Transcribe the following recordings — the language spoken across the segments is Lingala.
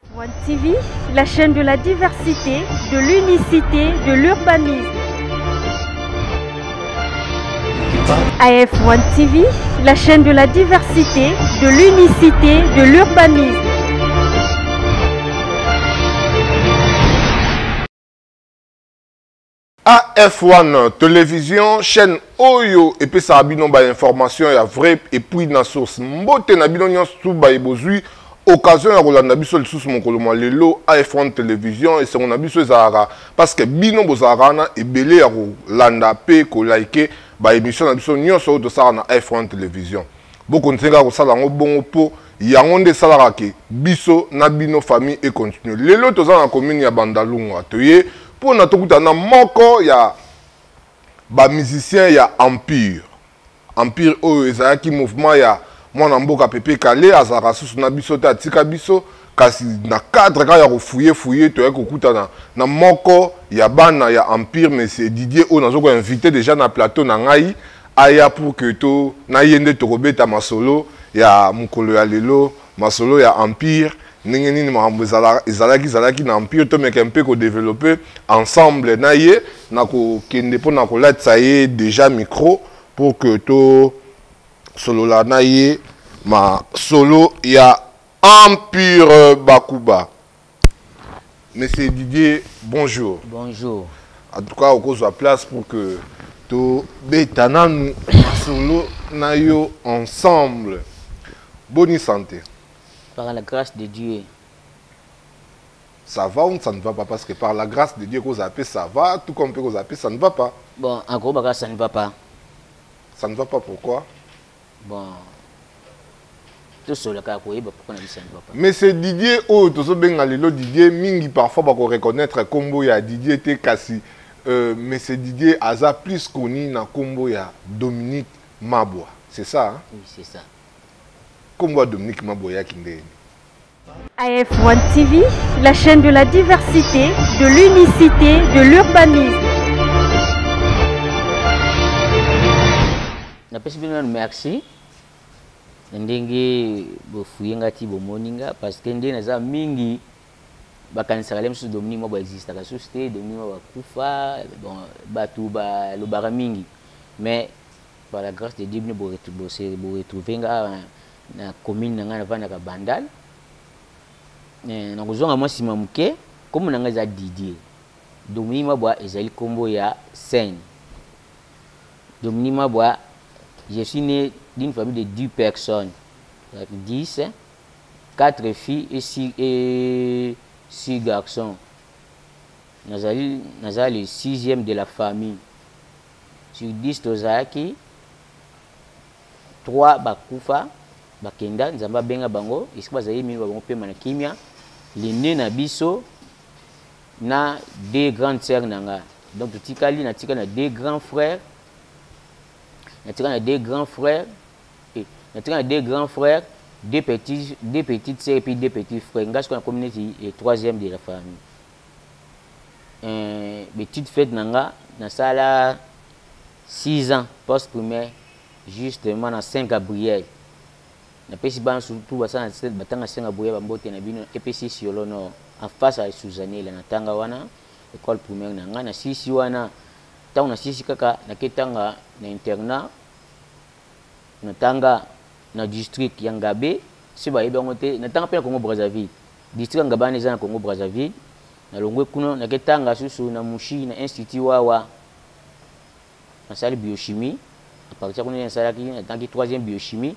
AF1 TV, la chaîne de la diversité, de l'unicité, de l'urbanisme. AF1 TV, la chaîne de la diversité, de l'unicité, de l'urbanisme. AF1 télévision chaîne Oyo et puis ça a bien information ya vrai et puis na source mbote na bino nyonso ba ibozui occasion ya kolanda biso lisusu mokolo lelo AF1 télévision et c'est mon abiso ezara parce que bino bozara na ebele ya kolanda pe ko like ba émission na biso nyonso to sara na AF1 télévision boko ntenga ko sala ngo bongo po yango nde salaka ke biso na bino famille et continue lelo toza na commune ya Bandalungwa toye pour na tokuta na moko ya ba musicien ya Empire oyo ezalaki mouvement ya mwana mboka Pepe Kale azaka susu na biso te atika biso kasi na cadre ka ya fouiller to ya kokuta na moko ya bana ya Empire mais c'est Didier o nazoko invité déjà na plateau na ngai aya pour que to na yende to kobeta masolo ya mukolo ya lelo masolo ya Empire ningi nini makambo ezalaki na Empire to meke mpe ko développer ensemble na ye na ko kende po na ko latsa ye déjà micro pour que to solo la na ye ma solo ya Empire Bakuba. Monsieur Didier, bonjour. Bonjour. En tout cas, au cause de la place pour que to betana nous solo na yo ensemble. Bonne santé. Par la grâce de Dieu. Ça va ou ça ne va pas? Parce que par la grâce de Dieu, qu'on appelle ça va, tout comme qu'on appelle ça ne va pas. Bon, en gros, ça ne va pas. Ça ne va pas pourquoi? Bon, tout seul, pourquoi on a dit ça ne va pas? Mais c'est Didier, oh, tout ce bien alilo Didier, mingi parfois va reconnaître combo ya Didier te kasi. Mais c'est Didier Aza plus connu na combo ya Dominique Maboa. C'est ça? Hein? Oui, c'est ça. Combo Dominique Maboa Kindé. AF1 TV, la chaîne de la diversité, de l'unicité, de l'urbanisme. Merci. Ndenge bofuyenga ti bomoninga parce que ndenge naza mingi bakanisa kalem su Dominique Maboa existe ka société Dominique Maboa kufa bon batu ba lobara mingi mais par la grâce de Dieu nous retrouver na commune na vana ka Bandal na kozonga moi sima muke comme na ngaza Didier Dominique Maboa ezali kombo ya scène Dominique Maboa je suis né d'une famille de 10 personnes 10 4 filles et 6 garçons nazali le 6e de la famille sur 10 tozaki 3 bakufa bakenda nzamba benga bango isiko bazali mini bango pema na kimia lene na biso na 2 grandes sœurs nanga donc tutikali na tika na 2 grands frères na tika na 2 grands frères et na tika na 2 grands frères 2 petites sœurs et puis 2 petits frères ngasko na communauté et 3e de la famille petite fête nanga na sala 6 ans post primaire justement na Saint-Gabriel na pesi ban surtout basana batanga Saint-Gabriel bambote na bino EPC Siolo no en face à Suzanne la natanga wana école primaire nanga na sisi wana tango na sisi kaka na ketanga na internat na tanga na district ya Ngabe si ba yeba ngote na tanga pe na Congo Brazzaville district ya Ngabe na Congo Brazzaville na longwe kuno na ketanga susu na Mushi na institut wawa na salle biochimie à partir de la salle qui na tangi 3e biochimie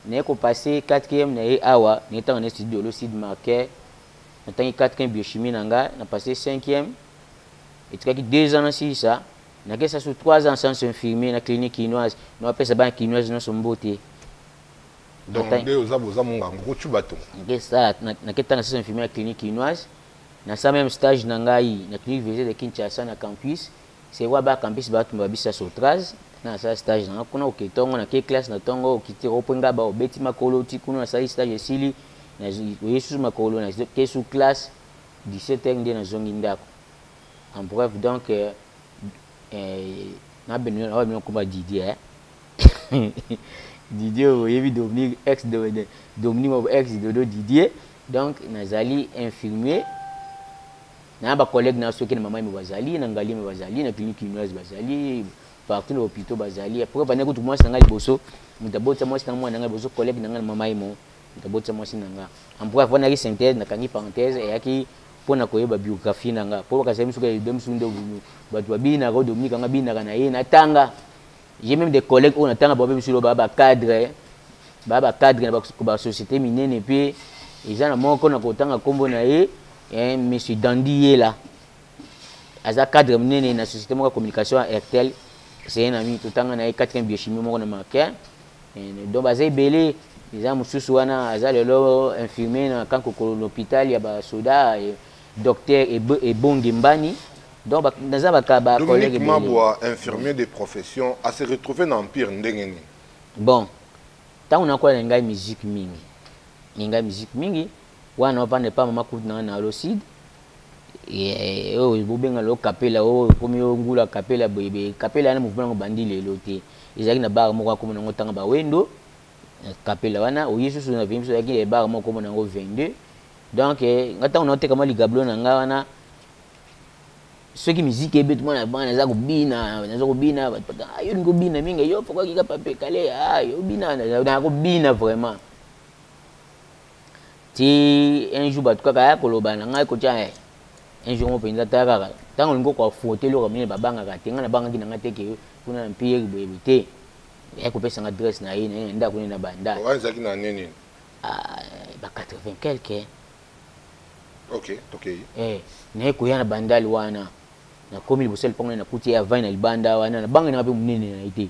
na ko passer 4e na awa na tanga na institut de l'Ocide marqué na tangi 4e biochimie nanga na passer 5e et tu as 2 ans ici ça na que ça sur 3 ans sans infirmier na clinique chinoise na pesa ban chinoise no sombote donc deux oza monga ngochu bato que ça na que tant sans infirmier na clinique chinoise na ça même stage na ngai na clinique visée de Kinshasa na campus c'est wa ba campus ba tumba bisa sotraz na ça stage na kuna oketongo na ke classe na tongo okiti openga ba obeti makolo ti kuna na ça stage esili na yesu makolo na ke sous classe 17 ans na zongi ndako en bref donc na beno na beno comme Didier Didier oyebi Dominique ex de Dominique ex de Didier Donc nazali infirmier. Na ba collègue na soki na mama me bazali na ngali me bazali na clinique chinoise bazali partout dans l'hôpital bazali après bana ko tout moi sanga liboso mutabota moi sanga moi nanga liboso collègue nanga na mama mo mutabota moi sinanga ampoa vona ki synthèse na kangi parenthèse et yaki pona koyeba biographie nanga po ka sema suka dem sunde bunu batu babina ko Dominique nga bina kana ye na tanga j'ai même des collègues on tanga ba be sur baba cadre na ba société minene puis ils en a moko na ko tanga kombo na ye monsieur Dandy là aza cadre menene na société de communication Airtel c'est un ami tout temps na 4e biochimie moko na marqué donc bazay belé les gens mususu wana aza lelo infirmier na kanko l'hôpital ya ba soda docteur et Bongimbani donc dans ba collègue Mabwa infirmier de profession a se retrouver dans empire ndengeni bon tant on a quoi ngai musique mingi wana opande pa mama kutu na locide et bobenga lo kapela komi ngula kapela bebe kapela na mouvement bandi lelo te ezaki na bar moko comme nango tanga ba wendo kapela wana oyesu na vimso yaki e bar moko comme nango 22 donc ngata on oteka mali gablo na nga wana ceux qui musique ebet mona bana za kubina yo ngo bina mingi yo pourquoi ki ka pape kale yo bina na ko bina vraiment ti un jour batu kaka koloba na ngai ko tia un jour mo penza ta kaka tango ngo ko fote lo kamine babanga ka tenga na banga kinanga teke kuna mpie bebite ko pesa nga adresse na yini nda kuna na banda wa zaki na nini ba 80 quelque OK ne ko yana bandali wana na komi libosel pongo na kuti ya 20 na libanda wana na banga na pe munene na ite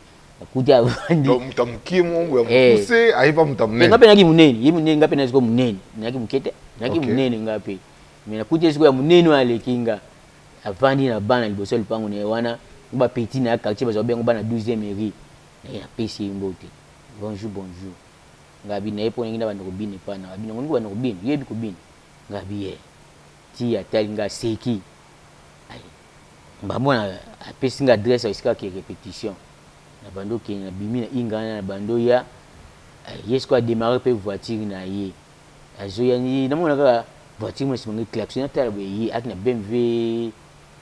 kutia vandi donc mutamkie mungu ya mukuse aipa mutamnene ngape naki munene yi munene ngape naziko munene naki mukete naki munene ngape mina kutia siko ya munene wale kinga avandi na bana liboso lipango ne wana ba petit na quartier bazo bengo bana 12e mairie na pesi mbote bonjour ngabi na epo ngina bana ko bine pana ngabi ngo bana ko bine yebi ko bine ngabi ti atali nga seki ai mbamona apesi nga adresse isika ki répétition na bando ki na bimi na ingana na bando ya yesko a démarrer pe voiture na ye azoya ni na mona ka voiture mo simangi klaxon na tala be ak na BMW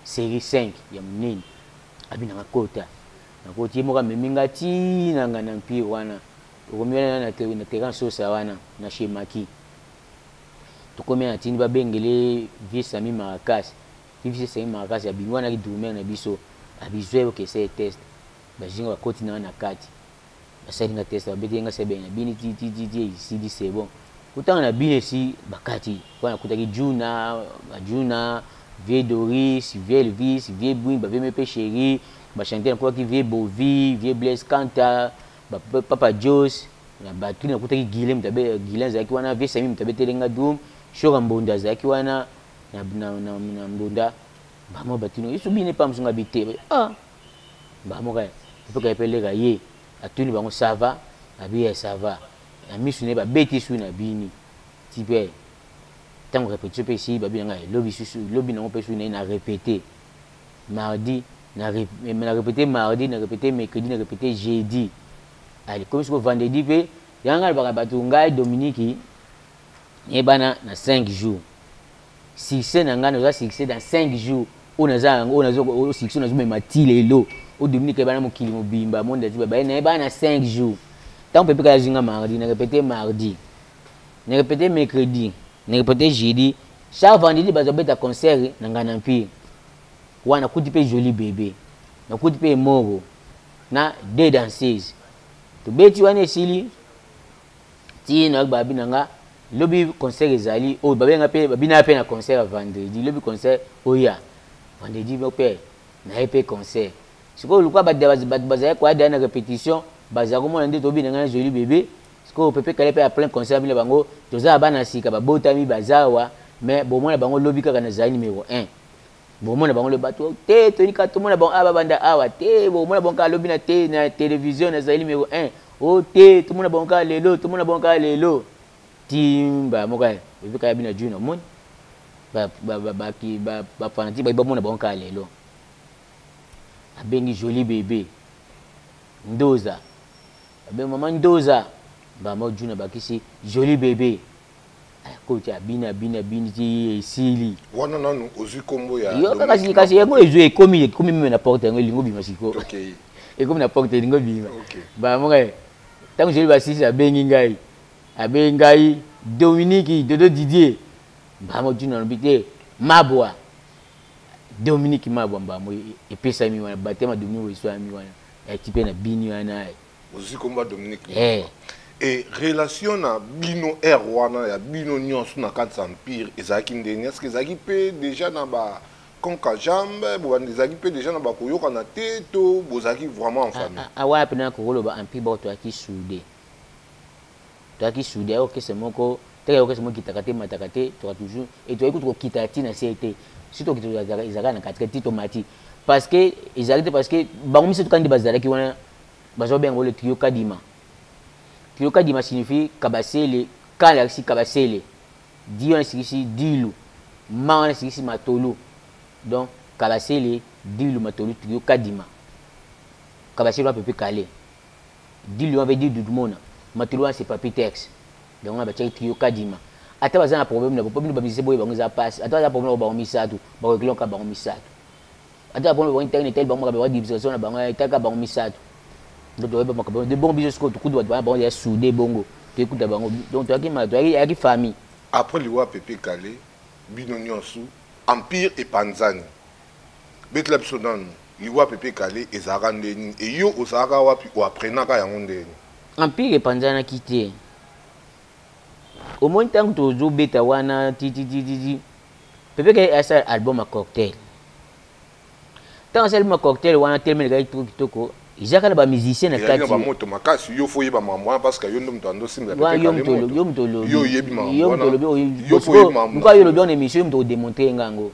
série 5 ya munene abi na kota na koti mo ka meminga ti na ngana mpi wana okomela na terrain sosa wana na shemaki tokomela na tini ba bengele vie Sami Maracas vie Sami Maracas ya bingwana ki dumer na biso abizwe ke c'est test bajinga bakoti na kati basalinga test babeti nga sebe na bini ti ici dit c'est bon utanga na bini si bakati wana kutaki juna vie Doris vie Elvis vie Bouin ba vie pe chéri ba chanter quoi qui vie Bovi vie Blaise Kanta ba Papa Jos na batuli na kutaki Guilhem tabe Guilhem zaki wana vie Sami tabe telenga dum Shora Mbonda zaki wana na Mbonda ba mo batino isu bini pa msunga bite ba mo ka faut que appelle les ye atuni bango ça va abi ça va na misu ne ba beti su na bini tipe tant répéter pe ici ba bina lobby na pe su na répéter mardi na répéter mardi na répéter mercredi na répéter jeudi allez comme ce vendredi pe yanga ba batu ngai Dominique e bana na 5 jours succès na ngana za succès dans 5 jours on a succès na zuma matile lo au Dominique bana mokili mobimba monde tu ba na bana 5 jours tant peut pas zinga mardi na répéter mardi na répéter mercredi na répéter jeudi chaque vendredi ba zobeta concert na ngana mpi wana kuti pe joli bébé na kuti pe moro na deux danseuses to beti wana esili ti na ba binanga lobby concert ezali o babenga pe babina pe na concert vendredi lobby concert oya vendredi pe na EP concert siko lukwa bazaya kwa na répétition bazako mona nde tobi na joli bébé siko pepe kale pe a plein concert bile bango toza bana sika babotami bazawa mais bon mona bango lobby kaka na zali numéro 1 bon mona bango le bato te tonika to mona bango aba banda awa te bon mona bango ka lobby na télévision na zali numéro 1 o te to mona bango ka lelo to mona bango ka lelo timba moka pepe kale bina juna mon ba fanati ba mona bango ka lelo abengi joli bébé Ndoza abengi maman Ndoza ba mo juna bakisi joli bébé Coach abina ti esili. Wana nanu ozu kombo ya. Yo kasi yango ezwe komi même na porte yango lingo bima siko. OK. Et comme na porte lingo bima. OK. Ba mo ngai. Tant que je ba sisi abengi ngai. Dominique Dodo Didier. Ba mo juna no bité Mabwa. Dominique Mabwa ba mo epesa mi wana batema Dominique weso ami wana. Type na bini wana. Ozu komba Dominique. Et relation na bino wana ya bino nyonso na kati empire ezaki ndeni est-ce que ezaki pe déjà na ba konka jambe bo ezaki pe déjà na ba koyoka na teto bozaki vraiment en famille awa pe na kokoloba empire ba to aki soudé OK c'est moko teke OK c'est moko kitakate matakate to toujours et to ekuto kitati na CT surtout que ezaka na kati tito mati parce que bango miso to kandi bazalaki wana bazo bengo le trio kadima. Kiyoka dima signifie kabasele, kala si kabasele. Diyo na sigisi dilu, ma na sigisi matolu. Donc kabasele, dilu matolu kiyoka dima. Kabasele wa pepe kale. Dilu wa veut dire dudumona. Matolu c'est papier texte. Donc on a bâti kiyoka dima. Ata baza na problème na problème ba bisé boye bango za passe. Ata za problème ba misatu, ba ko klonka ba misatu. Ata problème ba internet tel bango ba division na bango itaka ba misatu. Donc de bons bisous que tout doit bon il soudé bongo tu écoutes bango donc tu as famille après le roi Pépé Calé bino nyonso empire et panzani betlep sodan le roi Pépé Calé ezaka ndeni et yo osaka wapi o apprenaka yango ndeni empire et panzana quitté au moins tant que tozo beta wana ti Pépé Calé a sa album à cocktail tant seulement cocktail wana tellement les gars truc toko Isaka na ba musicien na kati. Ba moto makasi yo foye ba mambo parce que yo ndo mto ando simba pe kale. Yo mtolo. Yo yebi mambo. Yo foye mambo. Pourquoi yo le bien émission mto démontrer ngango.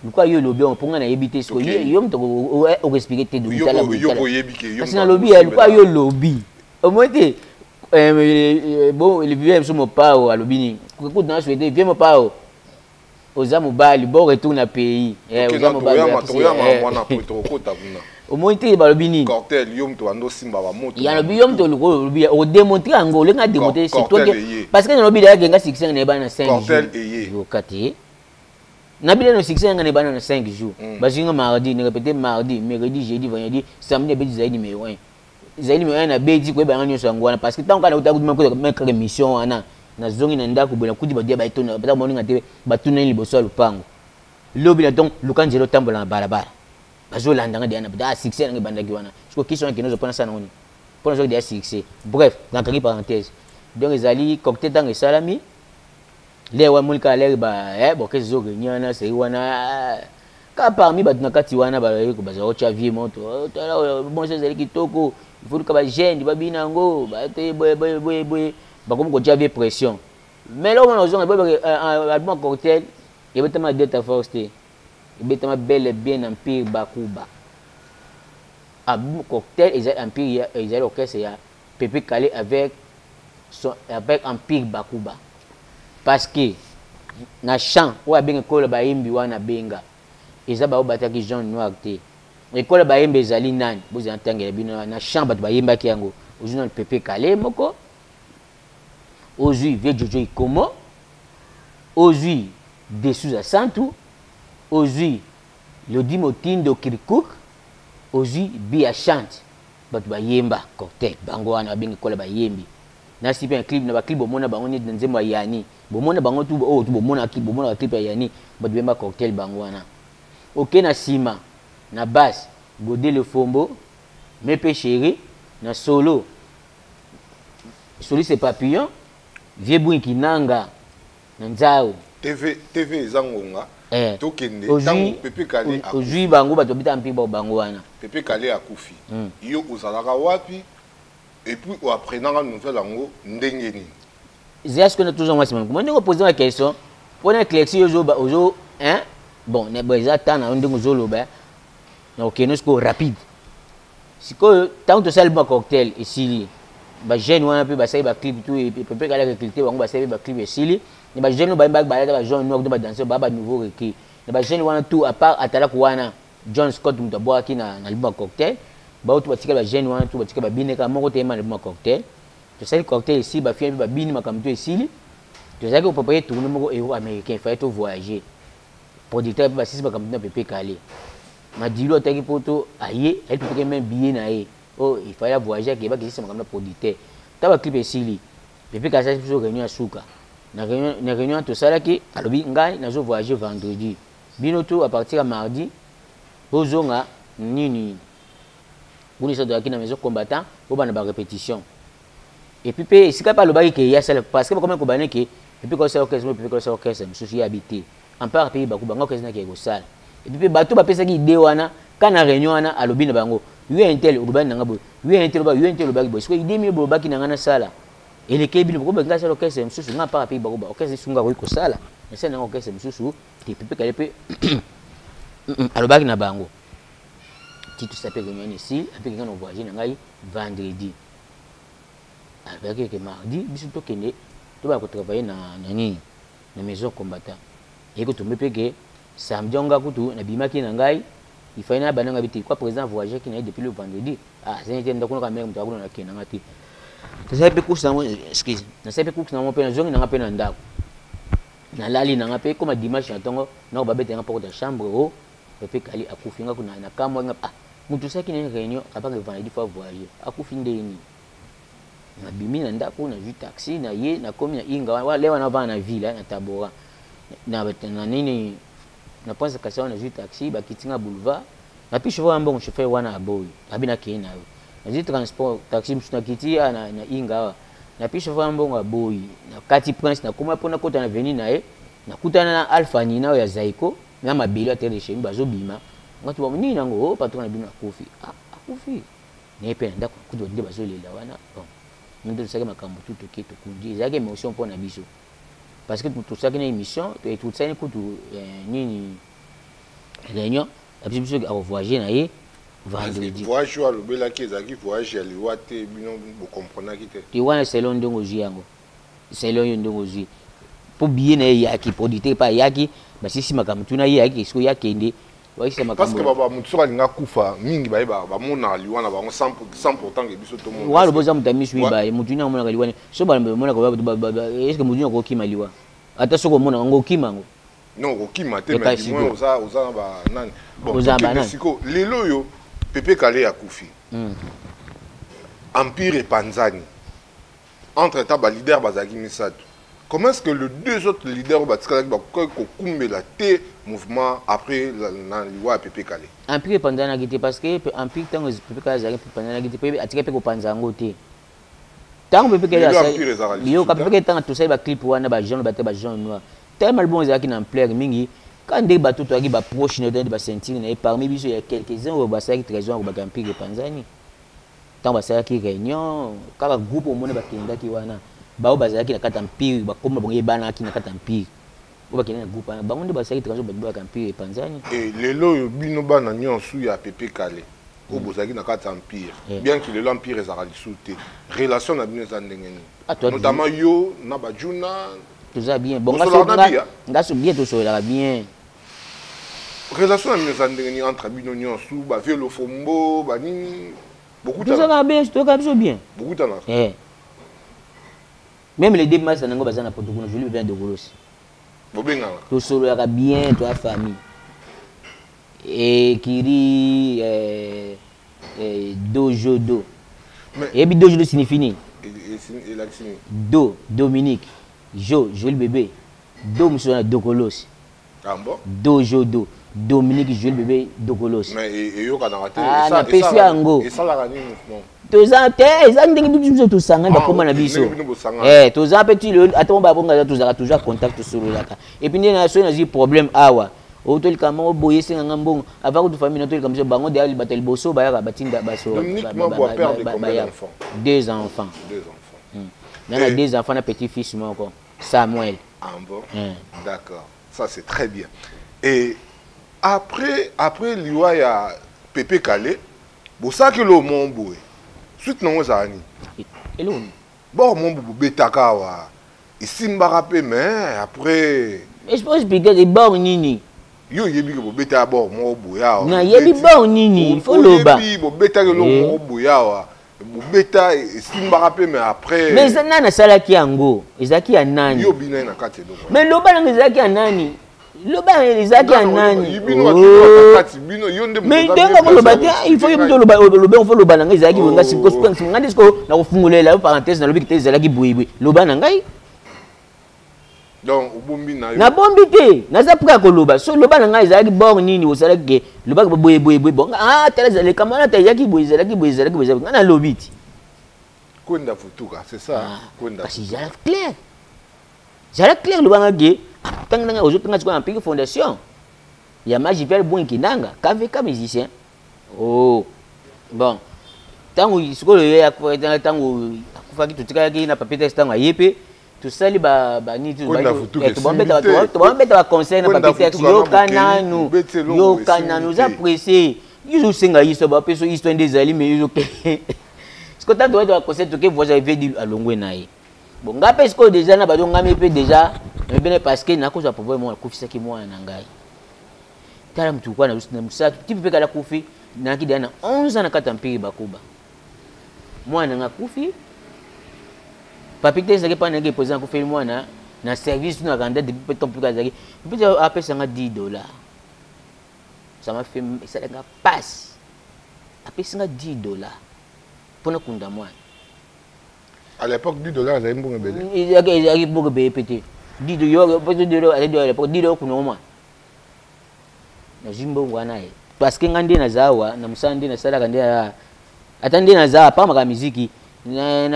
Pourquoi yo le bien pour nga na yebité ce que yo mto o expliquer te do tala. Yo yebi ke yo. Parce na lobby pourquoi yo lobby. Au moins bon le vieux sur mon pao à lobby ni. Écoute na souhaiter vieux mon pao. Ozamu bali bon retour na pays. Ozamu bali. Toya mambo na poto kota kuna. Au moins tu es balobini. Cocktail yom to ando simba ba moto. Ya lobi yom to lobi o démontrer ango le nga démontrer c'est toi parce que lobi da genga 6 na bana 5 jours. Cocktail eye. Yo kati. Na bile no 6 na bana na 5 jours. Bazinga mardi ne répéter mardi, mercredi, jeudi, vendredi, samedi be zaidi numéro 1. Zaidi numéro 1 na bedi ko ba nganyo sangwana parce que tant kana utakutima ko mettre émission wana na zongi na ndako bela kudi ba dia ba etona ba moninga te ba tuna liboso ya lupango. Lobi na donc lukanjelo tambola na barabara. Bazolanda nga dia na ba succès nga bandaki wana siko question ki nozo pona sana ngoni pona zo dia succès bref dans une parenthèse donc ezali cocktail dans salami le wa mulika le ba bon que zo nyana c'est wana ka parmi ba tunakati wana ba ko bazo cha vie moto tala bon c'est ezali kitoko il faut que ba jeune ba binango ba te boy ba comme ko cha vie pression mais là on a besoin de album cocktail et betama data force betama bel et bien empire Bakuba album cocktail et empire ils orchestre ya Pépé Calé avec empire Bakuba parce que na chant ou a bien école ba yimbi wana benga eza ba bataki Jean Noir te école ba yimbi ezali nani vous entendez bino na chant ba yimba ki yango aujourd'hui Pépé Calé moko aujourd'hui vieux Jojo Ikomo aujourd'hui dessous à Santou aujourd'hui le Dimotindo Kirikouk aujourd'hui Bia chante bat ba yemba cocktail bango wana benga école ba yembi na sipe un clip na ba clip bomona bango ni nzembo ya yani bomona bango tu bomona clip ya yani bat bemba cocktail bango wana OK na sima na basse Godé le Fombo Mepe Chéri na solo c'est papillon vieux Bouinki Nanga na Nzao TV ezangonga tokende tango Pépé Calé aujourd'hui bango bato bita mpiba bango wana Pépé Calé akufi yo ozalaka wapi et puis on apprenant nouvelle ango ndenge ni est-ce que nous toujours moi c'est comment on poser la question pour une élection ozo hein bon ne beza tana ndenge ozo loba na OK nous c'est rapide si que tant que ça cocktail ici ba jeune wana pe ba sai ba clip tout et Pépé Calé recruter bango ba sai ba clip ici ni ba jeune ba ba jeune noir ba danser ba nouveau requis ni ba jeune wana tout à part atala wana John Scott mutaboa ki na album cocktail ba auto batika ba jeune wana tout batika ba bineka moko te ma album cocktail to sai cocktail ici ba fien ba bini makamto ici Tu sais que le papa est tourné mon héros américain, il fallait tout voyager. Producteur bah si c'est pas comme pépé calé. M'a dit l'autre qui pour tout aïe, elle peut même bien naïe. Oh, il fallait voyager qui est pas que c'est comme producteur. T'as clip ici pépé calé c'est sur réunion à Souka. Na réunion tout ça là qui alobi ngai na zo voyager vendredi. Bino tout à partir de mardi. Bozonga nini. Vous ça doit qui na maison combattant, au ban ba répétition. Et puis si pas le bail qui y a ça parce que comme ko bané qui et puis quand ça orchestre puis quand ça orchestre souci habité. En part pays ba ko bango orchestre na qui go sale. Et puis bato ba pesa ki idée wana kana réunion wana alobi na bango. Lui intel urban na ngabo. Lui intel ba ki bo. Parce que idée mi bo ba ki na ngana sala. Et les kebi ko ba ngasa orchestre souci na part pays ba ko ba orchestre sunga ko sala. Et ça na orchestre souci ti pepe kale pe alobaki na bango. Ti tout ça peut réunion ici avec quand on voyager na ngai vendredi. Avec que mardi, biso to kende to ba ko travailler na maison combattant. Et que to me peke samedi on ga kutu na bimaki na ngai, il fallait na bananga biti quoi président voyager qui na depuis le vendredi. Ah, c'est était ndako na même to na kena ngati. To sai pe kusa mo excuse. Na sai pe kusa na mo pe na zongi na pe na ndako. Na lali na pe comme dimanche ntongo na ba bete nga porte de chambre o pe kali akufinga kuna na kama nga ah mutu saki na réunion après le vendredi faut voyager. Akufinde ni. Na bimi na ndako na ju taxi na ye na komi na inga wa lewa na va na ville na Tabora na nini na pense que ça na ju taxi ba kitinga boulevard na puis chauffeur ambon chauffeur wana aboy abina kena na ju transport taxi msuna kitia na inga na puis chauffeur ambon aboy na kati prince na koma pona kota na veni na ye na kutana na Alpha Nina ya Zaiko na mabelo atere de chemi bazo bima ngati ba nini nango patron na bino akufi akufi ne pe ndako kudo ndi bazo lela wana bon. Nous devons faire makambo tout qui te conduit. Il y a une émotion pour nabiso. Parce que tout ça qui est une émission, tout ça écoute ni réunion, la biso a voyager na ye vendredi. Voyage à l'obela qui est voyage à l'ouate bino vous comprenez qui te. Tu vois c'est long ndongo jiango. C'est long ndongo ji. Pour bien na yaki producteur pas yaki, ba si makambo tu na yaki so yakende. Parce que baba mutsura linga kufa mingi ba mona liwana ba 100% que biso to monde. Wa lo boza mutami sui ba mutuna mona ka liwana. So ba mona ko est-ce que mutuna ko kima liwa. Ata soko mona ngo kima ngo. Non ko kima te mais du moins oza ba nani. Bon, Mexico lelo yo Pepe Kale ya kufi. Empire et Panzani. Entre temps ba leader bazaki misatu. Comment est-ce que les deux autres leaders ont la T mouvement après la loi Pepe Kale? Empire pendant la parce que Empire tant que Pepe Kale pendant la guerre, attirer Pepe Panzango T. Tant que Pepe Kale, yo quand Pepe tant tout ça ba clip wana ba jaune ba jaune noir. Tellement bon zaki na plaire mingi. Quand des bateaux toi qui ba proche ne ba sentir et parmi biso il y a quelques-uns au ba ça qui trésor au ba Empire Panzani. Tant ba ça qui réunion, quand groupe au monde ba kinda ki wana. Bao bazaki na kata mpiri bakoma bonge bana ki na kata mpiri oba kena groupe na bango nde basaki transo ba mpiri Panzani et lelo yo bino bana nyonso ya Pepe Kale o bozaki na kata mpiri bien que lelo mpiri ezaka lisute relation na bino za ndengeni notamment yo na bajuna tout ça bien bon ngaso bien tout ça là bien relation na bino za ndengeni entre bino nyonso ba velo fombo ba nini beaucoup tout ça va bien tout ça bien beaucoup de même les deux matchs nango bazana protocole je lui viens de Golosi bobenga tout solo ya bien toi famille et kiri dojodo et bi dojodo signifie ni et la signifie do Dominique Joël bébé do musona Dokolosi ah bon dojodo Dominique Joël bébé Dokolosi mais et yo kana raté ça pesi yango et ça la gagner mouvement toza te ezangi ndenge biso tosanga bakoma na biso toza petit le attends ba bonga toza toujours contact solo laka et puis ndena so na zi problème awa otoli kama oboye senga ngambongo avant que tu famille otoli kama bango derrière batel boso ba ya batinda baso deux enfants nana deux enfants na petit fils moko Samuel ah bon d'accord ça c'est très bien et après liwa ya Pepe Kale bosaki lo momboe suite non zani eloni bon mon boubou betaka wa isimbaka pe mais après je pense que les bon nini yo yebi ko beta bon mo boya na yebi bon nini il faut loba yebi bo betaka lo mo boya wa bobeta simba rappelé mais après mais ça nana salaki yango ezaki ya nani yo bina na kati do mais loba nanga ezaki ya nani loba ezaki ya nani mais ndenga ko loba il faut yebito loba on faut loba nanga ezaki bonga siko ngandi siko na kufungulela parenthèse na lobi kitezi ezaki boyibwe loba nangai donc obombi na yo na bombi te naza puka ko loba so loba nanga ezaki bor nini osalaki loba ko boyibwe bonga ah tele le kamana ta ezaki boyizalaki ngana lobiti kwenda futuka c'est ça kwenda parce que j'ai clair loba ngage tant que aujourd'hui tu as une fondation il y a Magipel Bouinkinanga KVK musicien oh bon tant que ce que le tant que faut que tu te na papier test tant yepe tout ça li ba ni tout ba mettre conseil na papier test yo kananu za pressé ils senga yiso ba peso histoire des ali mais ils ok ce que tu dois conseil que vous avez dit à longwe nae bon ngape ce que déjà na ba donc ngame pe déjà mais parce que na cause problème moi kufisa ki moi na ngai tala mtu kwa na msatu tipi peka la kufi na kidi ana 11 ans na kata mpiri bakuba mwana nga kufi papite zake pa nage poza kufi mwana na service na randa depuis peu temps plus zake puis après ça nga $10 ça m'a fait ça nga passe après ça nga $10 pour na kunda mwana à l'époque $10 ça mbongo belé il y a beaucoup de pété $10 peut-être à l'époque $10 kuna mwa na jimbo wana parce que ngande na zawa na musande na sala kande atande na zawa pa maka muziki na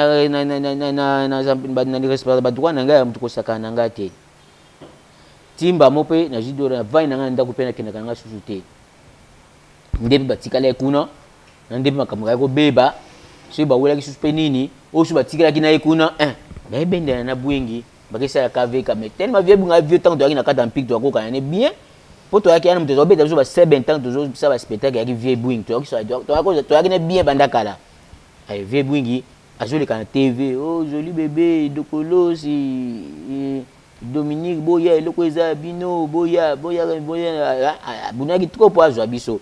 respect badwa na ngaya mtu kosaka na ngate timba mope na jidora na vai na nganda kupena kena kanga susute ndebi batikala kuna na ndebi makamaka ko beba so ba wela ki suspe nini o su batikala kina kuna ba benda na bwingi bakisa ya KVK mais tellement vieux bunga vieux temps de na kata mpik to akoka ne bien poto yaki ana mtezo beta zo ba 7 ans tozo ça ba spectacle yaki vieux bwing to yaki ne bien bandakala ay vieux bwingi azoli kana TV oh joli bébé dokolo si Dominique boya eloko eza bino boya bunaki trop po azwa biso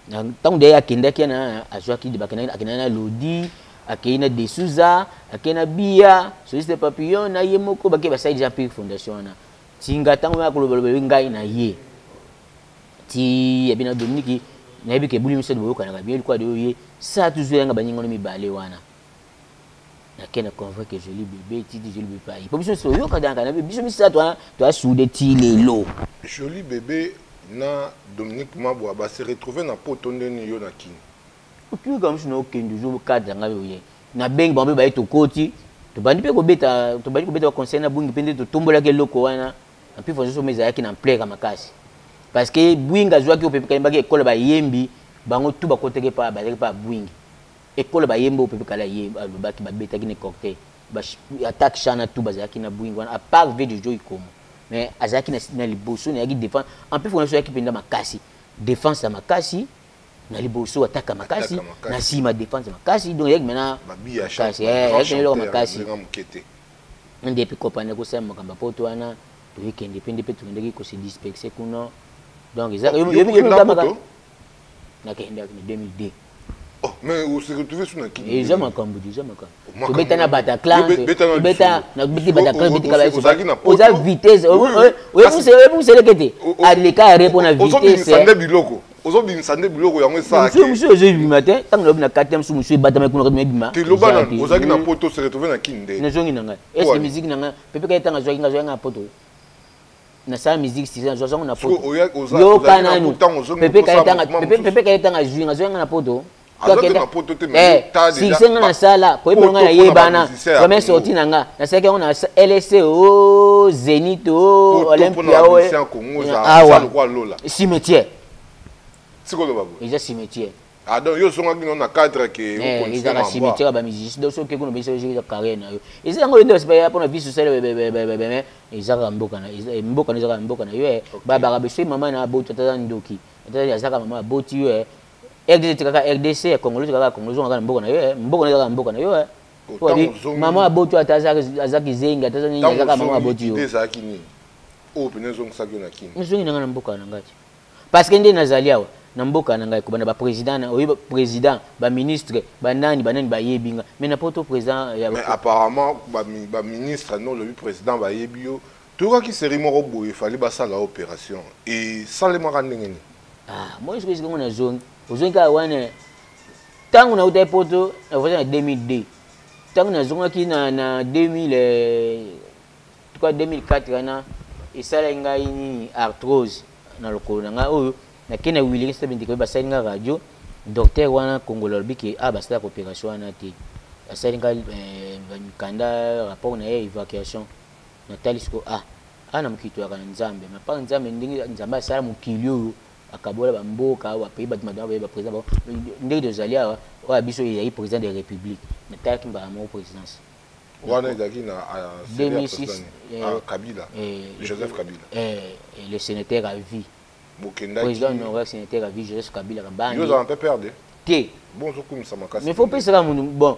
na tango de yakendaki na azwaki de bakena akena lodi akena de Souza akena bia soliste papillon na ye moko bake ba side Jean-Pierre Fondation na tinga tango ya kolobelo ngai na ye ti yabina Dominique na yebi ke buli mse de boyoka na bien kwa de ye ça toujours yanga baningo no mibale wana na kena convoi que joli bébé ti joli bébé pa po biso so yoka danga na biso misa to soude ti lelo joli bébé na Dominique Mabwa ba se retrouver na poto ndeni yo na kini otu comme si no kendo zo cadre nga yo na beng bambe ba eto koti to bandi pe ko beta conseil na bungi pende to tombola ke loko wana na pi fonzo meza yaki na pleka makasi parce que buinga zwa ki opepe kamba ke école ba yembi bango tu ba koteke pa buingi école ba yembo opepe kala yembi ba ki ba beta ki ne cocktail ba attaque chana tu ba zaki na buingi wana à part ve du jeu ikomo mais azaki na liboso na yaki défense en plus fonzo yaki penda makasi défense ya makasi na liboso attaque makasi na sima défense makasi donc yaki maintenant makasi yaki lo makasi ndé pe kopana ko sema kamba poto wana to weekend pende pe tukendeki ko se disperser kuno donc ils ont na kenda en 2002 oh mais où se retrouver sur na kini déjà makambu to beta na Bataclan to beta na biti Bataclan biti kala oza vitesse vous c'est le kete aleka répond na vitesse sande biloko ozo bin sande biloko yango ça monsieur je du matin tant que na 4e sous monsieur batama kuna bima te lobana ozaki na poto se retrouver na kinde na zongi nanga est-ce que musique nanga pepe ka tanga zoki nga poto na sa musique si zo zongo na poto yo kana nu pepe ka tanga zuinga zonga na poto si senga na sala ko ebonga na yebana comme sorti nanga na seke on a LSC o Zenith o Olympia o cimetière sikolo babo déjà cimetière ah donc yo songa kino na cadre que on connaît na cimetière ba musicien donc so ke kuno biso je carré na yo eza ngo ndo spaya pour na vie sociale bebe ezaka mboka na yo baba ka biso mama na boto tata ndoki tata yazaka mama boti yo RDC kaka RDC Congolais kaka Congolais zonga mboka na yo mboka na yo mama aboto azaki zenga atazani azaka mama aboto yo ezaki ni o penezo nsaki na kini nzongi nanga na mboka na ngati parce que ndi nazalia na mboka na ngai ko bana ba président na oyo président ba ministre ba nani ba yebinga mais na poto président mais apparemment ba ministre non le président ba yebio tout qui série moko boye fallait ba ça la opération et ça les mara ndengeni moi je suis comme na zone ozongi ka wana tangu na utai poto na voisin 2002 tangu na zonga ki na 2000 tout cas 2004 na esala ngai ni arthrose na lokolo na ngai oyo na kena Willy Stebindi ko basali nga radio docteur wana Congolais biki basala opération wana te basali nga kanda rapport na évacuation na talisco ana mkitu ya nzambe mapa nzambe ndingi nzambe asala mukili oyo akabola bamboka wa pays batmada ba président ndenge de zalia wa biso ya président de la république na taki mba mo présidence wana daki na 2006 Kabila Joseph Kabila le sénateur à vie président honoraire sénateur à vie Joseph Kabila Kabanga yo za un peu perdu té bon zo kumisa makasi mais faut pas ça bon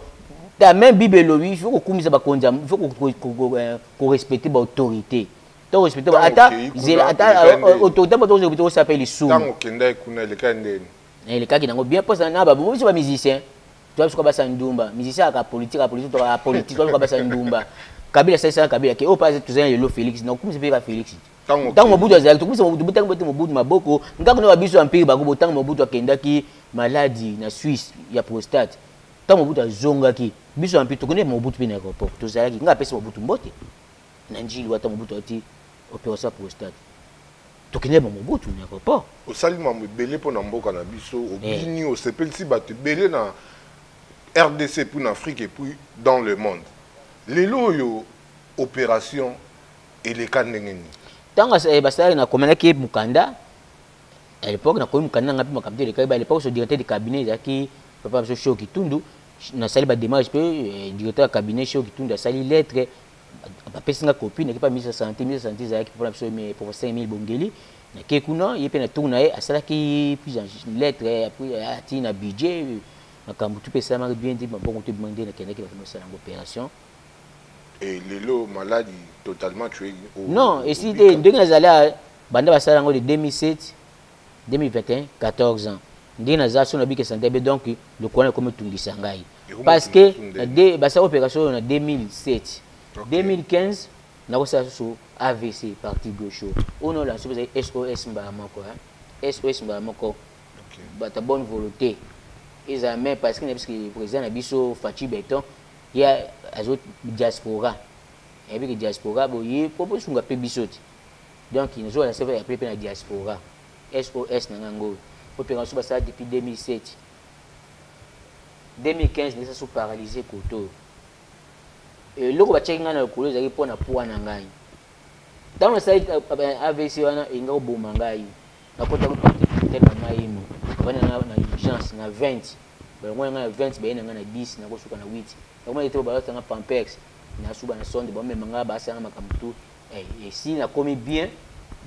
ta même bible lui il faut kumisa ba konza il faut ko respecter ba autorité to respecter ba ata autorité ba to s'appelle sous tango kenda kuna le kandeni le kaki nango bien posa na ba bo ba musicien tu vas ba sandumba musicien aka politique to ba sandumba Kabila c'est Kabila qui au pas tous les lo Félix non comme c'est pas Félix tango mobutu azali to kumisa mobutu tango bote mobutu maboko ngako na biso empire ba ko tango mobutu akenda ki maladie na Suisse ya prostate tango mobutu azongaki biso empire to connaît mobutu pe na aéroport to zalaki nga pesa mobutu mbote na njili wata mobutu ati opération prostate to connaît mobutu na aéroport au salima mbele po na mboka na biso obini au sepelsi bato belé na RDC pour l'Afrique et puis dans le monde les loyo opération et les kanengeni tanga basala na komana ki mukanda à l'époque na koyi mukanda ngapi makamte de kaiba à l'époque le directeur du cabinet zaki papa so Shoki Tundu na sali ba démarche pe directeur du cabinet Shoki Tundu sali lettre ba pesinga copine ki pa ministre santé zaki pour absolument mais pour 5000 bongeli na kekuna yepe na tourna e asala ki puis en lettre après ati na budget na kambutu pe ça m'a bien dit bon on te demander na kenda ki ba faire l'opération et les lots maladies totalement tués. Non, et si des deux nazala banda basala ngo de 2007 2021 14 ans. Ndi nazala so na bike santé donc le connaît comme tungisa ngai. Parce que de basa opération en 2007. 2015 na ko sa so AVC partie gauche. On a la SOS Mbaramoko SOS Mbaramoko. Bata bonne volonté. Ils amènent parce que le président Abisso Fachi Beton il y a azot diaspora et puis diaspora bo yi propose nga pe bisoti donc ils nous ont lancé appeler pe na diaspora SOS na ngango opération ba ça depuis 2007 2015 nous sommes paralysés koto et loko ba chekinga na kolo zaki pona poa na ngai dans ça AVC wana inga oboma ngai na kota ko peut-être na ngai mo bana na urgence na 20 ba ngwa na 20 ba na 10 na ko suka na 8 comment était au balance en pampex na suba na sonde bon même nga ba sanga makamtu et si na komi bien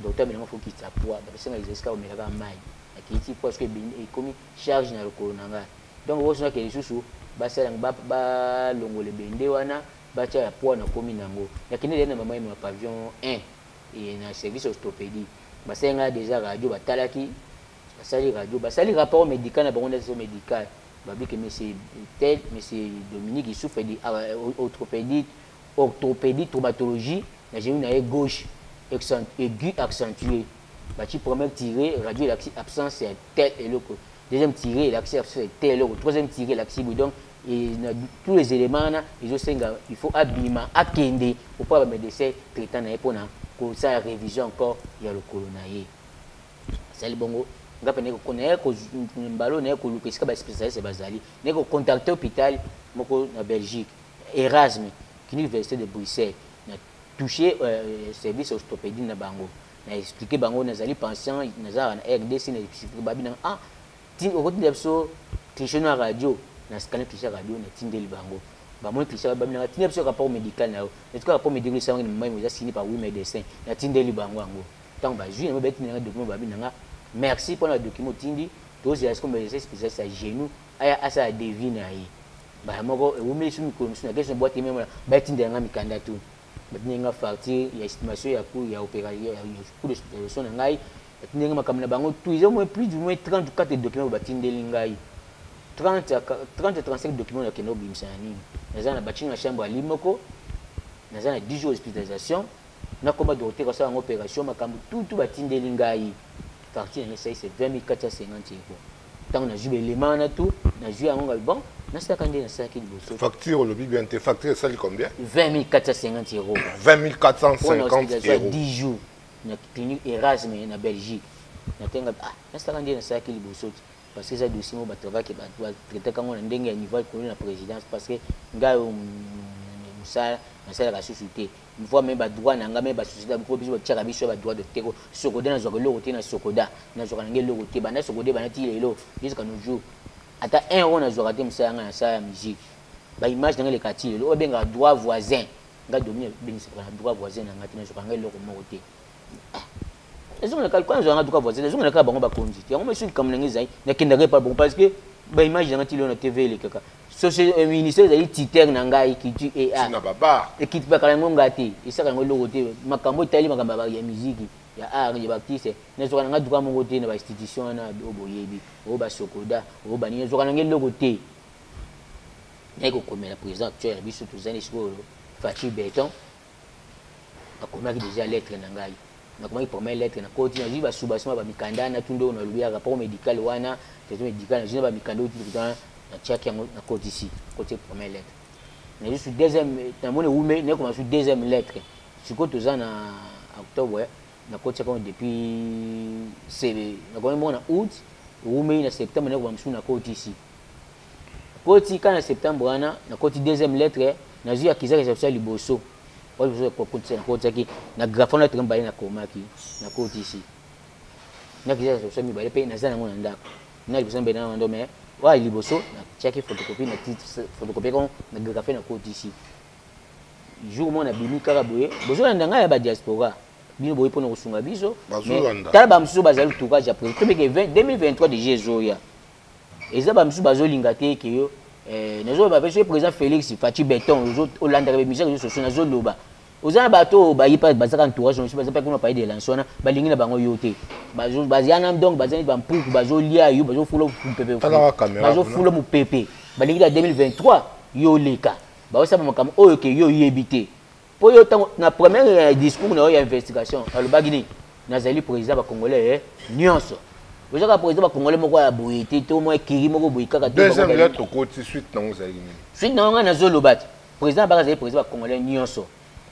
docteur mais faut qu'il s'appoie parce que les escales mais la mai akiti parce que il komi charge na lokolo nanga donc wo sona ke lisusu ba sanga ba longole bende wana ba tia poa na komi nango lakini le na mama ma pavillon 1 et na service orthopédie ba sanga déjà radio ba talaki ba sali radio ba sali rapport médical na bango na service médical babi que monsieur tel monsieur Dominique il souffre de orthopédie traumatologie la genou gauche aigu accentué bati premier tiré radio l'axis absence c'est tel et l'autre deuxième tiré l'axis absence c'est tel et l'autre troisième tiré l'axis donc et tous les éléments là il faut abîmer akende pour pas médecin traitant na epona ko ça révision encore il y a le colonaye c'est le bongo ngapa neko connaître ko mbalo na ko lupeska ba spécialiste bazali neko contacter hôpital moko na Belgique Erasme qui université de Bruxelles na toucher service orthopédie na bango na expliquer bango nazali patient nazara na RDC na expliquer babina tin au côté d'abso tricher na radio na scanner tricher radio na tindeli bango ba mon tricher babina tin abso rapport médical na en tout cas rapport médical ça ngi mai mo signé par oui médecin na tindeli bango ngo tant ba ju na beti na document babina merci pour le document tindi tous les comme les spécialistes à genou à ça devine aí ba moko o me sumi ko suna question boîte même ba tindi nga mikanda tout batinga facture ya estimation ya coût ya opération ya coût d'hospitalisation na ngai batinga makambo na bango tout ils ont plus du moins 34 documents batindeli ngai 30 à 35 documents qui n'ont pas nini naza na bachinga chambre limoko naza na 10 jours d'hospitalisation na combat docteur ça en opération makambo tout batindeli ngai facture na c'est 20 450 euros tant na joué élément na tout na joué en bon na ça quand na ça qui bosso facture le bien te facture ça combien 20 450 euros 20 450 euros 10 jours na clinique Erasme na Belgique na tenga na ça quand na ça qui bosso parce que ça dossier mo batova ke batwa traiter quand on ndenge ya niveau ko na présidence parce que nga musala na la société une fois même ba droit na nga même ba société ko biso tchaka biso ba droit de teko sokoda na zwa loko te na sokoda na zwa ngelo loko te ba na sokoda ba na ti lelo jusqu'à nos jours ata 1 euro na zwa te musala nga na sa ya musique ba image na le kati lelo o benga droit voisin nga domine benisa na droit voisin na nga te na zwa ngelo loko moko te les hommes quand ils ont un droit voisin les hommes na ka bango ba konzi yango monsieur comme na ngizai na kendake pas bon parce que ba image na ti lelo na TV le kaka société ministère de titer na ngai qui tu et na baba et qui pas quand ngati isaka ngo logo te makambo tali makambo ya musique ya art ya baptiste na zo kana droit mongo te na ba institution na oboyebi o ba sokoda o ba ni zo kana ngelo logo te eko komela président actuel biso tuzani sikolo Fachi Beton akomaki déjà lettre na ngai na comment première lettre na koti na jiba subasima ba mikanda na tundo na lubia rapport médical wana traitement médical na jiba ba mikanda tout dans na tchaki na koti ici côté première lettre na juste deuxième na mone wume na commence deuxième lettre siko toza na octobre na koti comme depuis CB na comme na août wume na septembre na commence na koti ici koti kana septembre wana na koti deuxième lettre na zia kiza réception liboso pour vous pour côté qui na grafon na tremba na komaki na côté ici na kiza so mi bale pe na zana ngona ndako na liboso mbe na ndo me wa liboso na check photocopie na titre photocopie kon na grafé na côté ici jour mo na bimi kaka boye bozo na ndanga ya ba diaspora bino boye pona kusunga biso tala ba msusu bazali tourage après to be 2023 de Jésus eza ba msusu bazolinga te ke yo nazo ba pese président Félix Fachi Beton aux autres Hollande avec misère réseaux sociaux nazo loba ozana bato ba yipa bazaka entourage on pas qu'on parler de lansona balingi na bango yote bazo baziana donc bazani ba mpuku bazo lia yo bazo fulo pepe bazo fulo mu pepe balingi la 2023 yo leka ba osaba makam oyo ke yo yebite po yo na premier discours na yo investigation alobagini nazali président ba congolais nyonso vous avez président congolais moko ya boyete to mo kiri moko boyikaka to deuxième lettre côté suite na ngozali suite na nga zo lobat président bazali président congolais nyonso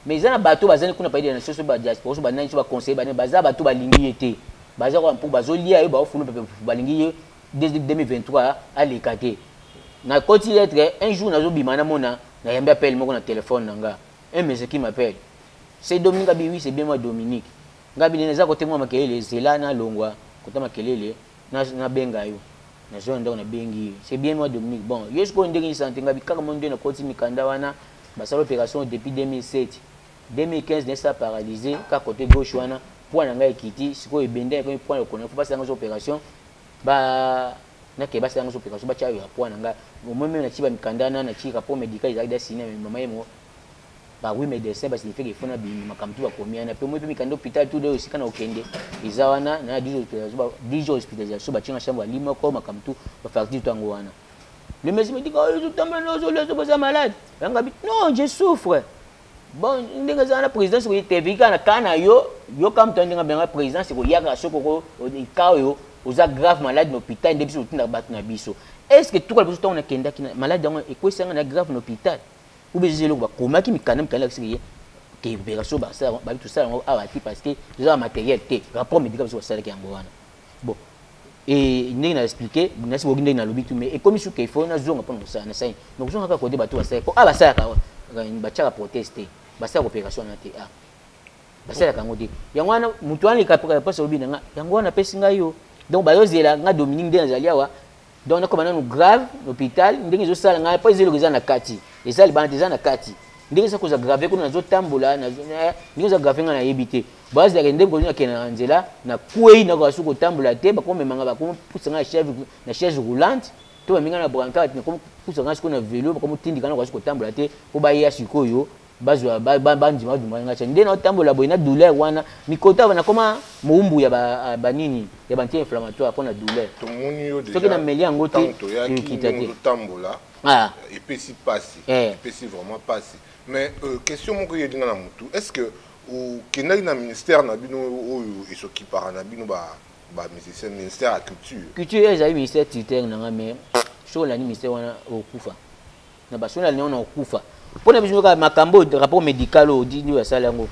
mais za na bato bazali kuna paide na soso ba diaspora so ba nani so ba conseiller ba ne baza bato balingi yete baza ko mpo bazolia yo ba ofulu pepe balingi yo 2023 alekate na côté lettre un jour nazo bimana mona na yamba appel moko na téléphone nanga un monsieur qui m'appelle c'est Dominique Abi, oui c'est bien moi Dominique ngabi neza côté moi makelele zela na longwa kota makelele na benga yo na zo ndo na bengi c'est bien moi Dominique bon yo je ko ndenge santé ngabi kaka monde na koti mikanda wana basalo opération depuis 2007 2015 nessa paralysé ka côté gauche wana point na ngai kiti siko ebende ko point le connaît faut pas ça opération ba na ke ba ça opération ba chayo ya point na ngai moi même na chiba mikanda na chi rapport médical ils a signé maman yemo ba oui médecin ba signifie que fona bi makamtu ba komia na pe moi pe mikanda hôpital tout de aussi kana okende izawana na 10 jours hospitalisation ba chinga chambre limoko makamtu ba facture tango wana le médecin me dit oh je tombe non je malade non je souffre bon ndenge za na président ko tevika na kana yo kam to ndenge benga président ko yaka soko ko ikao yo oza grave malade na hôpital ndebisi utinda batu na biso est ce que tout le temps na kenda ki malade ngo ekwesanga na grave na hôpital ou bien zelo ba komaki mikana kisiye ke opération ba ça ba tout ça awati parce que déjà matériel te rapport médical sur ça ki yango wana bon et ndenge na expliquer nasi bo ndenge na lobi tout mais et comme sur qu'il faut na zonga pour ça na sai donc zonga ka côté bato ba ça ko aba ça ka ba tchaka protester ba ça opération na te a ba ça ka ngodi yango wana mutu wana ka pas lobi nga yango wana pesi nga yo donc ba yo zela nga Dominique ndenge zalia wa donc na komana no grave l'hôpital ndenge zo sala nga pas zelo za na kati et ça libana za na kati ndenge ça koza grave ko na zo tambola na ndenge za grave nga na yebite base ya ndenge ko na kena nzela na kuei na ko suko tambola te ba ko memanga ba ko pusanga na chaise roulante to minga na brancard na ko pusanga suko na vélo ba ko tindika na ko suko tambola te ko ba ya sikoyo bazwa bandima dumanga cha ndena otambola boina douleur wana mikota wana koma muumbu ya ba nini ya banti inflammatoire pour la douleur to moni yo déjà soki na meli yango te kitati tambola et puis si passe et puis si vraiment passe mais question moko yedinga na mutu est-ce que au kenaki na ministère na bino oyo esokipara na bino ba musicien ministère de culture ezali ministère titère na mais sur la ministère wana okufa na basona na on okufa pour na biso ka makambo rapport médical au dit ya sala yango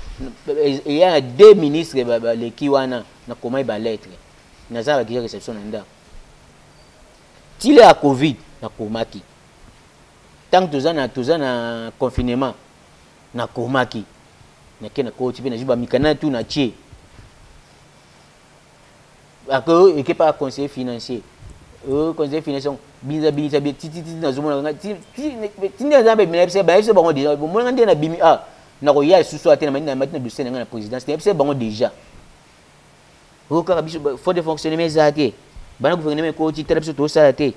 il y a deux ministres leki wana na koma ba lettre na za ba ki réception na nda tile a covid na komaki tant que tozana confinement na komaki na kena ko tipe na jiba mikana tu na tie ako équipe pas conseiller financier conseiller financier binza titi na zomo na tindi na zambe minepse ba yese bango déjà bon ngande na bimi na ko ya susu atena matina dossier na présidence minepse bango déjà ka biso faut de fonctionner mes até bana gouvernement ko ti tere biso to sala te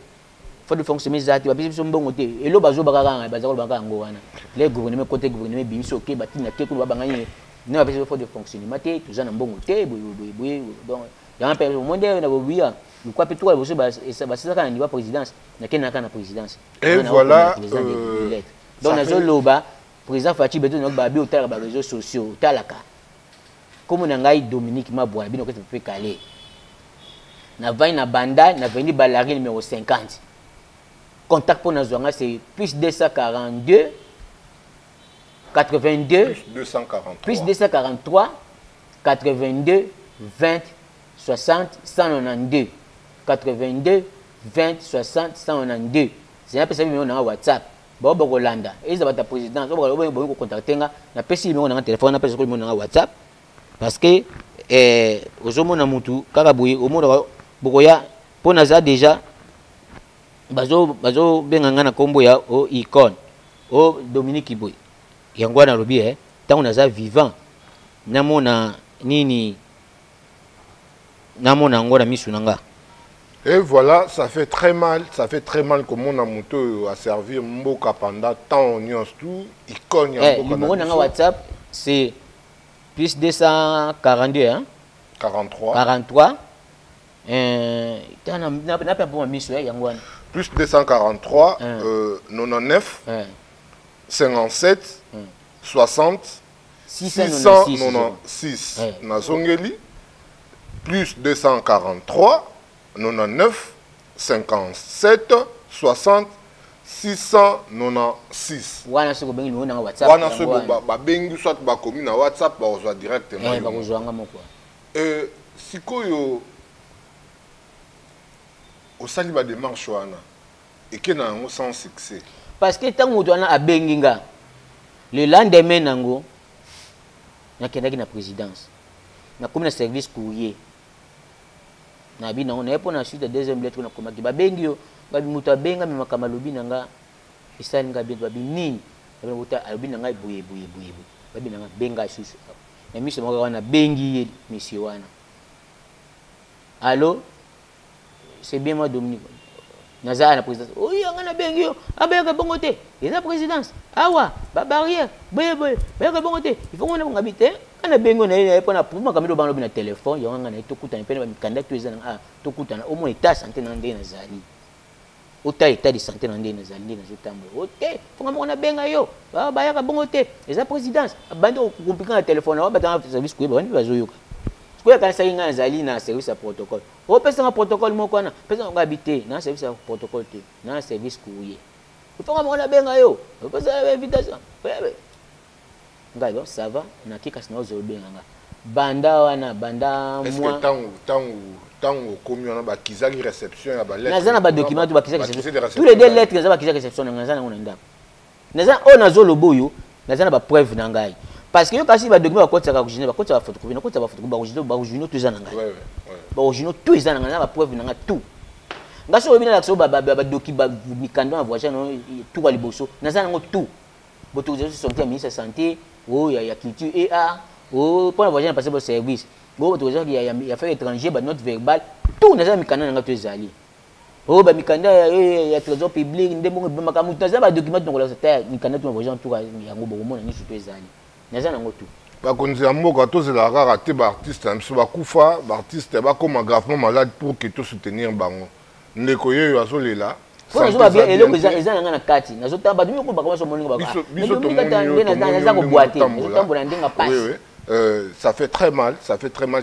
faut de fonctionner mes até ba biso mbongo te elo bazo bakaka bazako baka ngo wana les gouvernement côté gouvernement bimiso ke batina te ko ba ngani na ba biso faut de fonctionner maté to za na mbongo te boy donc ya un peu au monde na bobia le quoi peut toi bosé ça ça quand niveau présidence na kenaka na présidence et voilà donc na zoloba président Fachi beto na ba bi otala ba réseaux sociaux talaka comme na ngai Dominique Mabwa bino ko peut caler na vai na banda na veni balari numéro 50 contact pour na zonga c'est plus 242 82 plus 243 82 20 60 192 82 20 60 192 c'est un peu ça numéro na WhatsApp ba ba Rolanda eza bata président so ba ko contacter nga na pesi numéro na téléphone na pesi ko numéro na WhatsApp parce que ozomona mutu kaka boye omona bokoya pona za déjà bazo benganga na kombo ya o icône o Dominique Boy yango na lobi tant on a vivant namona nini namona ngora misunanga. Et voilà, ça fait très mal que mon amoto a servi mboka pendant tant on tout icône ya mboka. Numéro na WhatsApp c'est plus 242 hein 43 na pas pour misu yango wana plus 243 99 57 60 696 na zongeli plus 243 99 57 60 696 wana soko bengi numéro na WhatsApp wana soko ba bengi soit ba komi na WhatsApp ba ozwa directement ba kozwanga moko sikoyo osali ba démarche wana ekena ngo sans succès parce que tant moto wana abengi nga le lendemain nango nakendaki na présidence na komi na service courrier na bi na on est pour na suite de deuxième lettre na komaki ba bengi yo ba mutu abenga me makama lobi nanga isali nga bi nini ba mutu alobi nanga boye ba bi nanga benga susu na miso moko wana bengi ye monsieur wana allô c'est bien moi Dominique naza na présidence oui anga na bengi yo abenga bongo te eza présidence awa ba barrière boye ba bongo te il faut qu'on ngabite ana bengo na ye pona pour makamelo bano bina téléphone yo ngana to kutana pene ba mikanda to ezana to kutana au moins état santé na ndé na zali ota état de santé na ndé na zali na zotambo OK faut ngamo na benga yo ba ya ka bongo te eza présidence bando compliquer na téléphone ba dans service ko ba ba zo yoka ko ya kana sai ngana zali na service à protocole o pesa na protocole moko na pesa ngabite na service à protocole te na service courrier il faut ngamo na benga yo pesa invitation ngai bon ça va na kika sina ozobenga banda wana banda moi est-ce que tango komi wana ba kizaki réception ya ba lettre nazana ba document ba kizaki réception tous les deux lettres nazana ba kizaki réception nazana ngona ndako nazana o nazolo boyo nazana ba preuve na ngai parce que yo kasi ba document ba kotaka kujina ba kotaka photocopie na kotaka ba photocopie ba original tout ezana ngai ba original tout ezana ngai na ba preuve na ngai tout ngaso obina la so ba document ba mikando na voiture no tout ba liboso nazana ngo tout boto je suis sorti ministre santé oh il y a culture et oh pour la voiture passer pour service bon boto il y a fait étranger ba note verbale tout nazana mikando na ngato ezali Oh, bah, mikanda, il y a trésor public, il y a des documents qui ont été mikanda, tout le monde, tout le monde, tout le monde, bakonzi ya mboka tozela kaka te baartiste na biso bakufa baartiste bakoma gravement malade pour que tosoutenir bango ndeko yeyo azolela eza nanga na kati nazotala bato moko bakomasa moninga bakotambola ndenga pasi. Ça fait très mal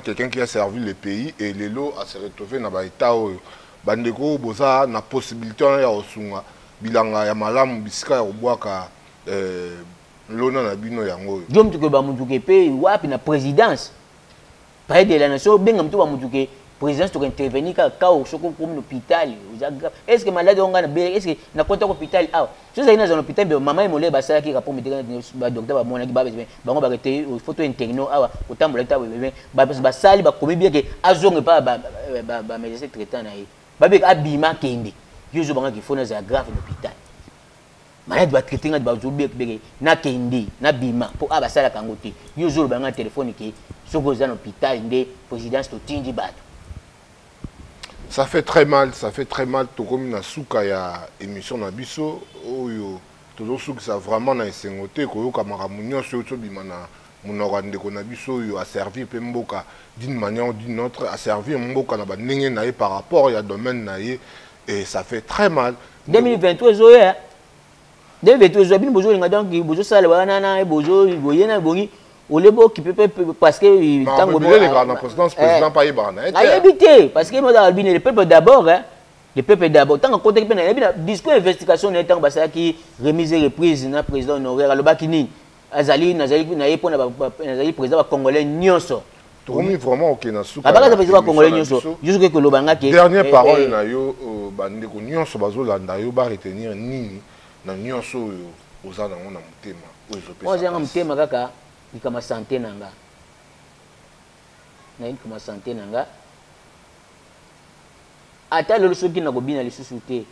quelqu'un qui a servi le pays et lelo a se retrouvé na ba état oyo bandeko boza na possibilité ya osunga bilanga ya malamu bisika ya obwaka lona na bino yango yo mtuke ba mutuke pe wapi na présidence près de la nation benga mtu ba mutuke présidence to intervenir ka soko comme l'hôpital est-ce que malade on nga na est-ce que na konta ko hôpital ah so ça ina dans l'hôpital be maman imolé ba sala ki rapport médical ba docteur ba mona ki ba bango ba rete photo interno awa otambola ta ba sali ba komi bien que azonge pa ba médecin traitant na ye ba be abima kende yo zo banga ki fona za grave l'hôpital malade ba traiter nga ba zo be na kende na bima pour aba sala kango te yo zo banga téléphone ki soko za l'hôpital ndé présidence to tindi ba. Ça fait très mal tout comme na souka ya émission na biso oyo toujours souka ça vraiment na esengote ko yoka maramunyo so to bimana monora ndeko na biso yo a servi pe mboka d'une manière ou d'une autre a servi mboka na bandenge na ye par rapport ya domaine na ye et ça fait très mal 2023 zo ya 2023 zo bin bozo linga donc bozo sala wana na bozo boyena bongi olebo qui peut parce que tango les grands présidence président pas ibana éviter parce que moi albine le peuple d'abord le peuple d'abord tant que côté na discours investigation na tant basala qui remise reprise na président honoraire alobaki ni azali na yepo na azali président ba congolais nyonso tomi vraiment OK na souka abaka président congolais nyonso jusque que lobanga ke dernière parole na yo bande ko nyonso bazolanda yo ba retenir nini na nyonso ozana ngona mutema ozo pesa ozanga mutema kaka ikama santé nanga na ikama santé nanga ata lelo soki na kobina lisusu te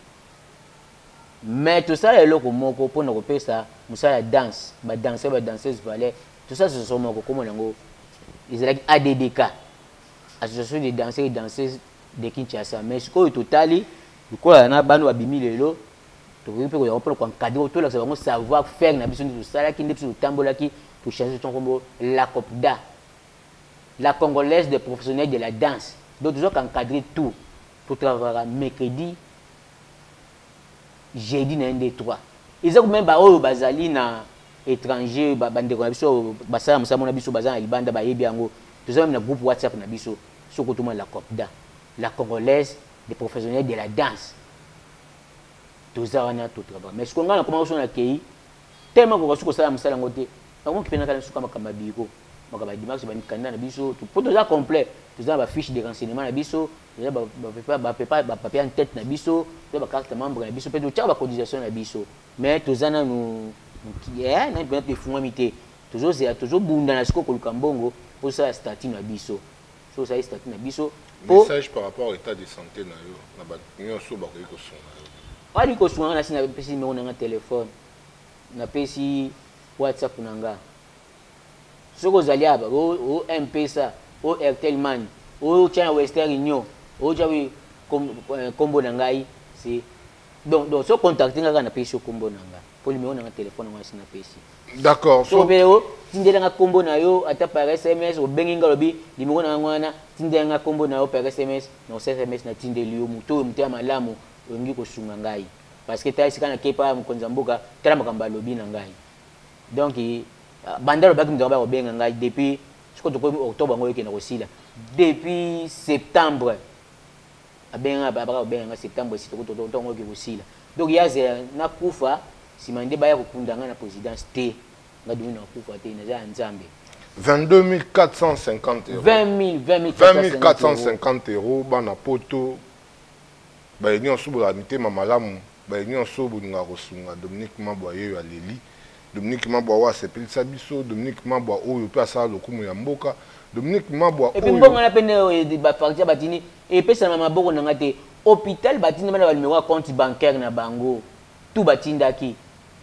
mais tout ça eloko moko pona kopesa musala danse ba danseuse valait tout ça ce sont moko comme nango ezalaki ADDK association des danseurs et danseuses de Kinshasa mais ce ko totali bikola na bano babimi lelo to ko pe ko yapona ko encadrer to la bango savoir faire na biso tout ça ki ndepso tambola ki pour changer ton combo la COPDA, la Congolaise des professionnels de la danse. Donc, ils ont encadré tout pour travailler mercredi, jeudi, lundi, 3. Ils ont même des bazali na étranger, bande ko biso, basala musamo na biso bazana libanda ba yebi yango. Tous même na groupe WhatsApp na biso, soko tout la COPDA, la Congolaise des professionnels de la danse. Tout ça on a tout travail. Mais ce qu'on a commencé à accueillir tellement qu'on va soko sala musala ngote. On qui peut pas souka makamba biko makamba dimanche ba mikanda na biso pour tout ça complet tout ça ba fiche de renseignement na biso tout ça ba papier en tête na biso tout ça ba carte membre na biso peut tout ça ba cotisation na biso mais tout ça na nous na bien te fumamité toujours c'est toujours bunda na siko koluka mbongo pour ça statut na biso so ça statut na biso message par rapport à l'état de santé na yo na ba nyonso ba ko songa ali ko songa na sina pesi numéro na téléphone na pesi WhatsApp nanga soko zaliaba o M-Pesa o Airtel Money o China Western Union o jawi combo nangai c'est donc so contacter nga na pesi combo nanga pour numéro na téléphone nga sina pesi d'accord so pero tindela nga combo na yo ata par SMS o benginga lobi numéro na ngwana tindela nga combo na yo par SMS na SMS na tindeli yo muto mtia malamu ngi ko sunga ngai parce que tayi sikana kepa mkonza mboka tala makamba lobi na ngai. Donc, bandalo baki mdamba obenga ngai depuis octobre ngoyo ke na kosila depuis septembre abenga baba obenga septembre si to ngoyo ke kosila donc yaze na kufa simande baya kokundanga na présidence te ngadu na kufa te na za nzambe 22 450 euros 20 450 euros bana poto ba yenyo subola mitema malamu ba yenyo subola kosunga Dominique Mabwaye ya Leli Dominique Mabwa wa sepelisa biso Dominique Mabwa oyo pe asala lokumu ya mboka Dominique Mabwa et puis mbonga na pene ba partia batini et pesa na maboko na ngate hôpital batini bana ba numéro compte bancaire na bango tout batindaki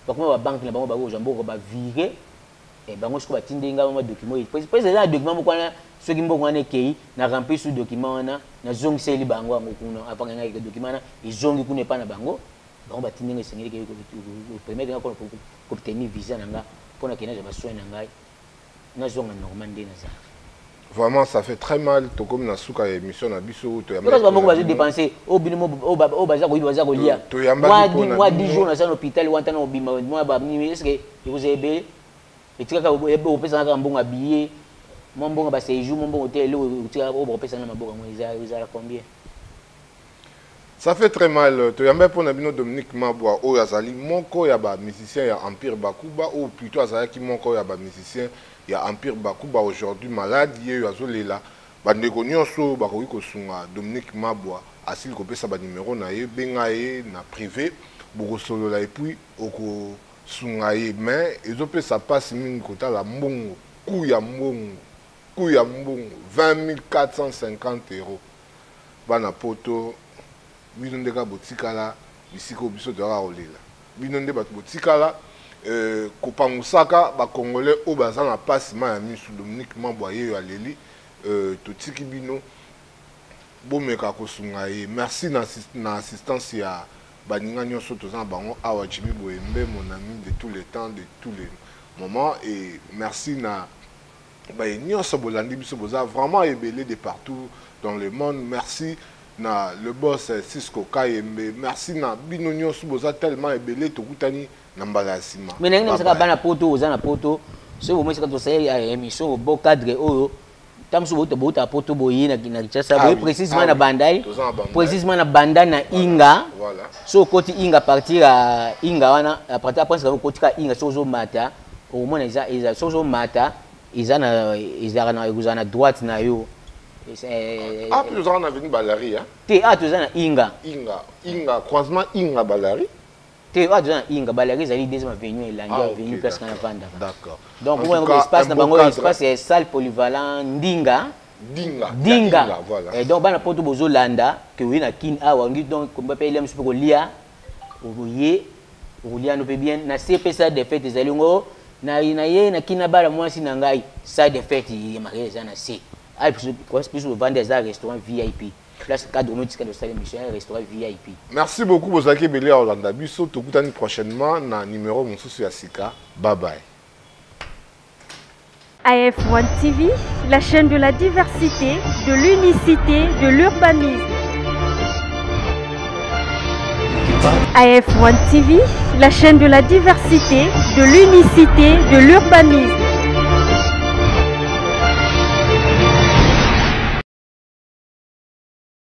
bakoma ba banque na bango ba mboka ba virer et bango siko batindi nga ma document parce que là document ko na ce qui mbongo na kei na remplir sous document na zongi seli bango ngo kuna apanga nga ke document na izongi kuna pa na bango bango batindi nga sengeli ke ko permettre nga ko obtenir visa na nga pour na kena ba soin na ngai na zonga normande na za. Vraiment, ça fait très mal. Tout comme dans souka émission na biso to parce que bango bazo dépenser au binimo au baza ko baza ko lia moi 10 jours na hôpital wanta na obima moi ba ni est-ce que vous avez et tu as au pesa na mbongo billet mon mbongo ba séjour mon mbongo hôtel tu as au pesa na maboko moi ils a combien. Ça fait très mal. Tu as pour Nabino Dominique Mabwa, ou Azali, mon corps, il y a musicien, il y a Empire Bakuba, ou plutôt Azali qui mon corps, il y a musicien, il y a Empire Bakuba aujourd'hui malade, il y a Azolela. Bandegonion so, Bakoiko Sunga, Dominique Mabwa, Asil Kopé Saba numéro, nae, Bengae, na privé, Bogosolo la et puis, Oko Sungae, mais, ils ont fait ça passe, une quota la mbongo, Kouya mbongo, 20 450 €. Bana poto. Binonde ka botikala bisiko biso doka olela binonde bato botikala kopangusaka ba congolais o baza na passement ya misu Dominique Mabwa ye aleli totiki bino bomeka kosunga ye merci na assistance ya baninga nyonso toza na bango awa Jimmy Boembe mon ami de tous les temps de tous les moments et merci na ba nyonso bolandi biso boza vraiment ebelé de partout dans le monde merci na le boss Cisco Kayembe merci na bino nyonso boza tellement ebelé tokutani na mbala sima mais nenge msaka bana poto oza na poto so bo msaka to say émission bo cadre oyo tamso bo to bota poto boyi na Kinshasa boyi précisément na Bandai précisément na Banda na Inga voilà so koti Inga partir à Inga wana après après ça koti ka Inga sozo mata au moins ils sozo mata ils na droite na yo. Ah, plus on a venu Balari, hein? T'es à tous ans Inga. Inga, croisement Inga Balari. T'es à tous ans Inga Balari, c'est l'idée de ma venue et l'anglais venue presque en avant. D'accord. Donc, pour un espace, dans espace, c'est salle polyvalent Dinga. Dinga, voilà. Et donc, dans Porto Bozo Landa, que oui, na kin a wangi donc comme pas payer pour lia, ou lia nous peut bien na CPSA de fête des alungo, na na kina bala moi si nangai ça de fête il marqué ça na C. Ah, plus vendre des restaurants VIP. Place cadre au de salle mission restaurant VIP. Merci beaucoup Bozaki Belé à Hollanda. Biso tokutani prochainement na numéro mon souci à Sika. Bye bye. AF1 TV, la chaîne de la diversité, de l'unicité, de l'urbanisme. AF1 TV, la chaîne de la diversité, de l'unicité, de l'urbanisme.